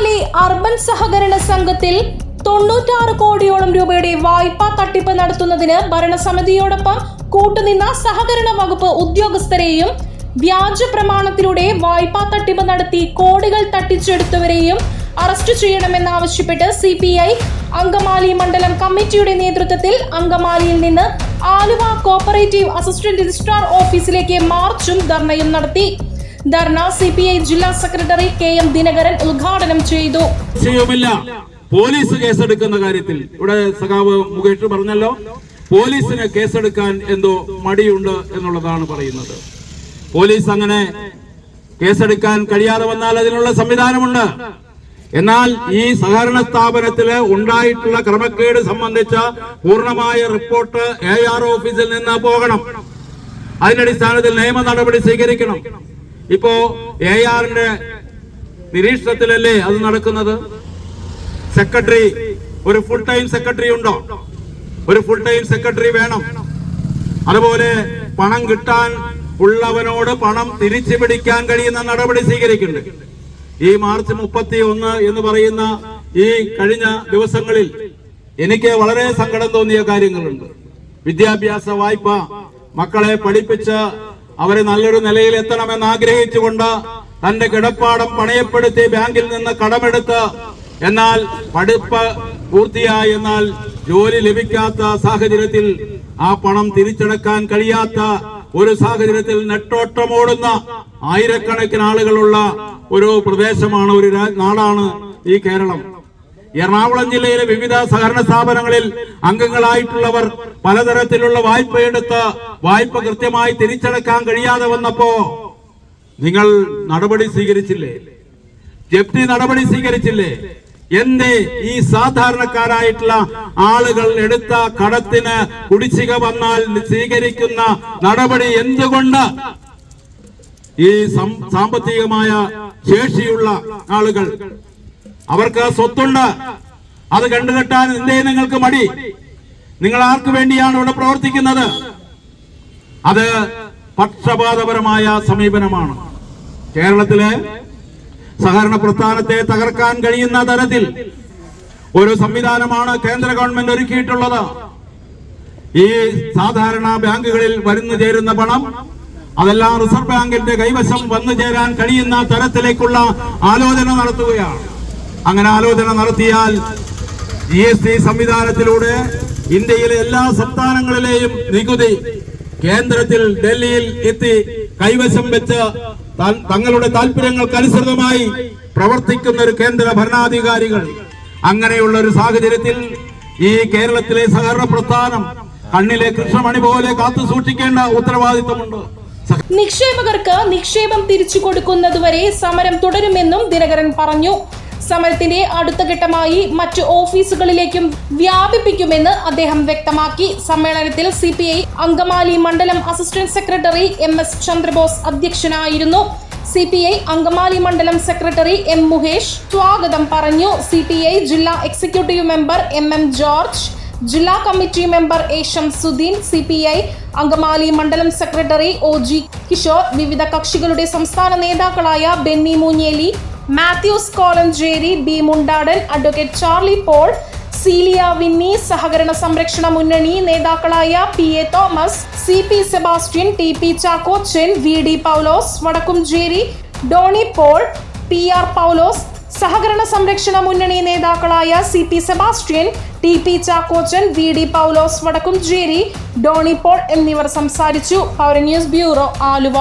Angamaly urban സഹകരണ സംഘത്തിൽ 96 കോടിയോളം രൂപയുടെ വായ്പാ തട്ടിപ്പ് നടത്തുന്നതിന് ഭരണസമിതിയോടൊപ്പം കൂട്ടുനിന്ന സഹകരണ വകുപ്പ് ഉദ്യോഗസ്ഥരെയും വ്യാജ പ്രമാണത്തിലൂടെ വായ്പാ തട്ടിപ്പ് നടത്തി കോടികൾ തട്ടിച്ചെടുത്തവരെയും അറസ്റ്റ് ചെയ്യണമെന്നാവശ്യപ്പെട്ട് CPI അങ്കമാലി മണ്ഡലം കമ്മിറ്റിയുടെ നേതൃത്വത്തിൽ അങ്കമാലിയിൽ നിന്ന് ആലുവ കോപ്പറേറ്റീവ് അസിസ്റ്റന്റ് രജിസ്ട്രാർ ഓഫീസിലേക്ക് മാർച്ചും ധർണയും നടത്തി. ധർണ CPI ജില്ലാ സെക്രട്ടറി KM ദിനകരൻ ഉദ്ഘാടനം ചെയ്തു. പോലീസ് കേസെടുക്കുന്ന കാര്യത്തിൽ ഇവിടെ സഖാവ് മുകേഷ് പറഞ്ഞല്ലോ, പോലീസിന് കേസെടുക്കാൻ എന്തോ മടിയുണ്ട് എന്നുള്ളതാണ് പറയുന്നത്. പോലീസ് അങ്ങനെ കേസെടുക്കാൻ കഴിയാതെ വന്നാൽ അതിനുള്ള സംവിധാനമുണ്ട്. എന്നാൽ ഈ സഹകരണ സ്ഥാപനത്തില് ഉണ്ടായിട്ടുള്ള ക്രമക്കേട് സംബന്ധിച്ച പൂർണ്ണമായ റിപ്പോർട്ട് AR ഓഫീസിൽ നിന്ന് പോകണം. അതിന്റെ അടിസ്ഥാനത്തിൽ നിയമ നടപടി സ്വീകരിക്കണം. ഇപ്പോ ARന്റെ നിരീക്ഷണത്തിലല്ലേ അത് നടക്കുന്നത്. സെക്രട്ടറി, ഒരു ഫുൾ ടൈം സെക്രട്ടറി ഉണ്ടോ? ഒരു ഫുൾ ടൈം സെക്രട്ടറി വേണം. അതുപോലെ പണം കിട്ടാൻ ഉള്ളവനോട് പണം തിരിച്ചു പിടിക്കാൻ കഴിയുന്ന നടപടി സ്വീകരിക്കുന്നുണ്ട്. ഈ മാർച്ച് 31 എന്ന് പറയുന്ന ഈ കഴിഞ്ഞ ദിവസങ്ങളിൽ എനിക്ക് വളരെ സങ്കടം തോന്നിയ കാര്യങ്ങളുണ്ട്. വിദ്യാഭ്യാസ വായ്പ മക്കളെ പഠിപ്പിച്ച് അവരെ നല്ലൊരു നിലയിൽ എത്തണമെന്ന് ആഗ്രഹിച്ചുകൊണ്ട് തന്റെ കിടപ്പാടം പണയപ്പെടുത്തി ബാങ്കിൽ നിന്ന് കടമെടുത്ത് എന്നാൽ പഠിപ്പ് പൂർത്തിയായി എന്നാൽ ജോലി ലഭിക്കാത്ത സാഹചര്യത്തിൽ ആ പണം തിരിച്ചടക്കാൻ കഴിയാത്ത ഒരു സാഹചര്യത്തിൽ നെട്ടോട്ടമോടുന്ന ആയിരക്കണക്കിന് ആളുകളുള്ള ഒരു പ്രദേശമാണ്, ഒരു നാടാണ് ഈ കേരളം. എറണാകുളം ജില്ലയിലെ വിവിധ സഹകരണ സ്ഥാപനങ്ങളിൽ അംഗങ്ങളായിട്ടുള്ളവർ പലതരത്തിലുള്ള വായ്പയെടുത്ത് വായ്പ കൃത്യമായി തിരിച്ചടക്കാൻ കഴിയാതെ വന്നപ്പോ നിങ്ങൾ നടപടി സ്വീകരിച്ചില്ലേ? ജപ്തി നടപടി സ്വീകരിച്ചില്ലേ? എന്തേ ഈ സാധാരണക്കാരായിട്ടുള്ള ആളുകൾ എടുത്ത കടത്തിന് കുടിശ്ശിക വന്നാൽ സ്വീകരിക്കുന്ന നടപടി എന്തുകൊണ്ട്? ഈ സാമ്പത്തികമായ ശേഷിയുള്ള ആളുകൾ, അവർക്ക് സ്വത്തുണ്ട്, അത് കണ്ടുകെട്ടാൻ എന്തേ നിങ്ങൾക്ക് മടി? നിങ്ങൾ ആർക്ക് വേണ്ടിയാണ് ഇവിടെ പ്രവർത്തിക്കുന്നത്? അത് പക്ഷപാതപരമായ സമീപനമാണ്. കേരളത്തിലെ സഹകരണ പ്രസ്ഥാനത്തെ തകർക്കാൻ കഴിയുന്ന തരത്തിൽ ഒരു സംവിധാനമാണ് കേന്ദ്ര ഗവൺമെന്റ് ഒരുക്കിയിട്ടുള്ളത്. ഈ സാധാരണ ബാങ്കുകളിൽ വന്നു ചേരുന്ന പണം അതെല്ലാം റിസർവ് ബാങ്കിന്റെ കൈവശം വന്നു ചേരാൻ കഴിയുന്ന തരത്തിലേക്കുള്ള ആലോചന നടത്തുകയാണ്. അങ്ങനെ ആലോചന നടത്തിയാൽ GST സംവിധാനത്തിലൂടെ ഇന്ത്യയിലെ എല്ലാ സംസ്ഥാനങ്ങളിലെയും നികുതി കേന്ദ്രത്തിൽ ഡൽഹിയിൽ എത്തി കൈവശം വെച്ച് തങ്ങളുടെ താല്പര്യങ്ങൾക്കനുസൃതമായി പ്രവർത്തിക്കുന്ന ഒരു കേന്ദ്ര ഭരണാധികാരികൾ, അങ്ങനെയുള്ള ഒരു സാഹചര്യത്തിൽ ഈ കേരളത്തിലെ സഹകരണ പ്രസ്ഥാനം കണ്ണിലെ കൃഷ്ണമണി പോലെ കാത്തു സൂക്ഷിക്കേണ്ട ഉത്തരവാദിത്തമുണ്ട്. നിക്ഷേപകർക്ക് നിക്ഷേപം തിരിച്ചു കൊടുക്കുന്നതുവരെ സമരം തുടരുമെന്നും ദിനകരൻ പറഞ്ഞു. സമരത്തിന്റെ അടുത്ത ഘട്ടമായി മറ്റു ഓഫീസുകളിലേക്കും വ്യാപിപ്പിക്കുമെന്ന് അദ്ദേഹം വ്യക്തമാക്കി. സമ്മേളനത്തിൽ CPI അങ്കമാലി മണ്ഡലം അസിസ്റ്റന്റ് സെക്രട്ടറി MS ചന്ദ്രബോസ് അധ്യക്ഷനായിരുന്നു. CPI അങ്കമാലി മണ്ഡലം സെക്രട്ടറി M മുഹേഷ് സ്വാഗതം പറഞ്ഞു. CPI ജില്ലാ എക്സിക്യൂട്ടീവ് മെമ്പർ MM ജോർജ്, ജില്ലാ committee member A Shamsuddin, CPI Angamaly മണ്ഡലം സെക്രട്ടറി OG കിഷോർ, വിവിധ കക്ഷികളുടെ സംസ്ഥാന നേതാക്കളായ Benny Moonjely, Mathews Kolenchery, B Mundadan, advocate Charlie Paul, Celia Winnie, സഹകരണ സംരക്ഷണ മുന്നണി നേതാക്കളായ PA Thomas, CP Sebastian, TP Chackochan, VD Paulose, Vadakkumchery Donny Paul, PR Paulose, സഹകരണ സംരക്ഷണ മുന്നണി നേതാക്കളായ CP Sebastian, TP Chackochan, VD Paulose, Vadakkumchery Donny Paul എന്നിവർ സംസാരിച്ചു. Power news bureau, Aluva.